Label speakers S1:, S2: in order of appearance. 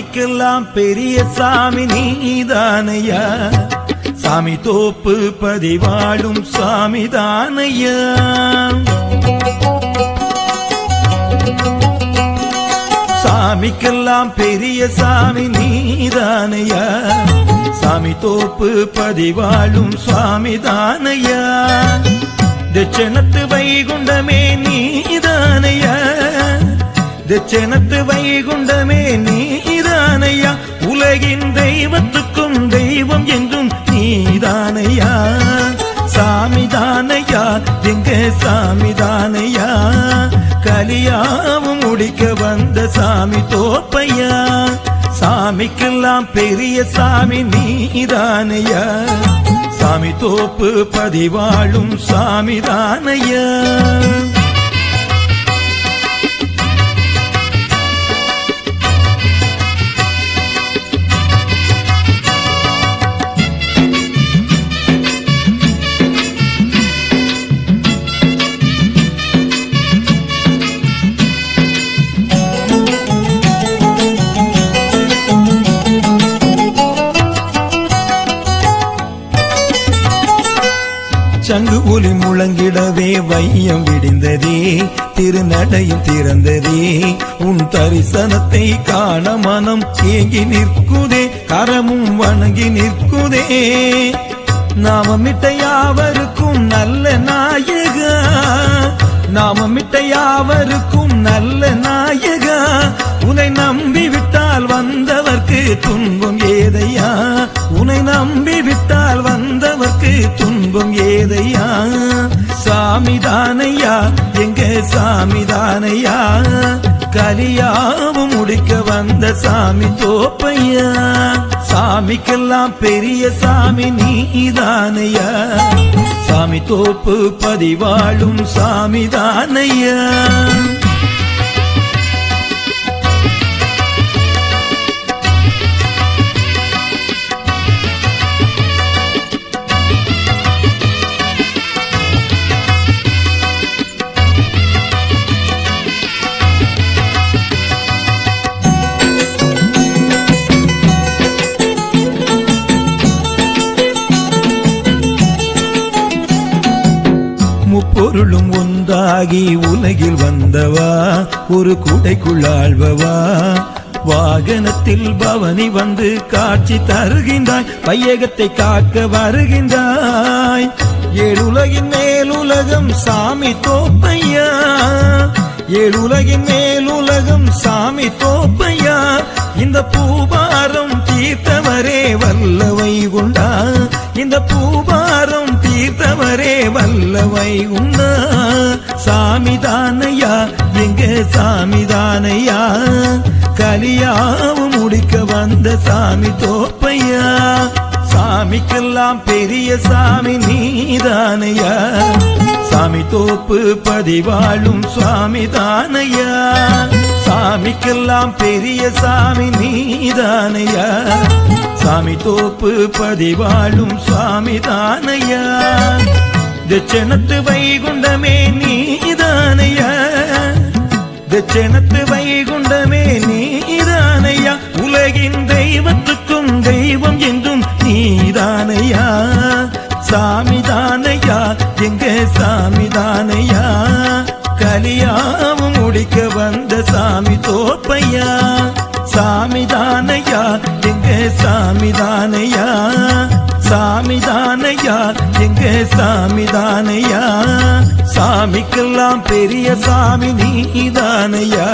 S1: சாமிக்கெல்லாம் பெரிய சாமி நீதானையா, சாமி தோப்பு பதிவாழும் சாமிதானையா. சாமிக்கெல்லாம் பெரிய சாமி நீதானையா, சாமி தோப்பு பதிவாழும் சுவாமிதானையா. தட்சணத்து வைகுண்டமே நீதானையா, தட்சணத்து வைகுண்டமே நீதானையா. உலகின் தெய்வத்துக்கும் தெய்வம் என்றும் நீதானையா, சாமிதானையா எங்க சாமிதானையா. கலியாவும் முடிக்க வந்த சாமி தோப்பையா, சாமிக்கெல்லாம் பெரிய சாமி நீதானையா, சாமி தோப்பு பதிவாழும் சாமிதானையா. சங்கு ஒலி முழங்கிடவே வையம் விடிந்ததே, திருநடையும் திறந்ததே. உன் தரிசனத்தை காண மனம் ஏங்கி நிற்குதே, கரமும் வணங்கி நிற்குதே. நாமமிட்ட யாவருக்கும் நல்ல நாயகா, நாமமிட்ட யாவருக்கும் நல்ல நாயகா. உன்னை நம்பி விட்டால் வந்தவர்க்கு துன்பம் ஏதையா, உன்னை நம்பி விட்டால் வந்தவர்க்கு துன்பம் ஏதையா. சாமிதானையா எங்க சாமிதானையா, கலியாவும் முடிக்க வந்த சாமி தோப்பையா. சாமிக்கெல்லாம் பெரிய சாமி நீதானையா, சாமி தோப்பு பதிவாழும் சாமிதானையா. முப்பொருளும் ஒன்றாகி உலகில் வந்தவா, ஒரு குடைக்குள் ஆழ்பவா. வாகனத்தில் பவனி வந்து காட்சி தருகின்றாய், வையகத்தை காக்க வருகின்றாய். ஏழுலகின் மேலுலகம் சாமி தோப்பையா, ஏழுலகின் மேலுலகம் சாமி தோப்பையா. இந்த பூபாரம் தீர்த்தவரே வல்லவை உண்டா, இந்த பூபாரம் தீர்த்தவரே வல்லவை உண்டா. சாமிதானையா எங்க சாமிதானையா, கலியாவும் முடிக்க வந்த சாமி தோப்பையா. சாமிக்கெல்லாம் பெரிய சாமி நீதானையா, சாமி தோப்பு பதிவாழும் சுவாமிதானையா. சாமிக்கெல்லாம் பெரிய சாமி நீதானையா, சாமி தோப்பு பதிவாழும் சுவாமிதானையா. தட்சணத்து வைகுண்டமே நீதானையா, தட்சணத்து வைகுண்டமே நீதானையா. உலகின் தெய்வத்துக்கும் தெய்வம் என்றும் நீதானையா, சாமிதானையா எங்க சாமிதானையா. கலியாவும் முடிக்க வந்த சாமி தோப்பையா, சாமிதானையா எங்க சாமிதானையா, சாமிதானையா எங்க சாமிதானையா. சாமிக்கெல்லாம் பெரிய சாமி நீதானையா,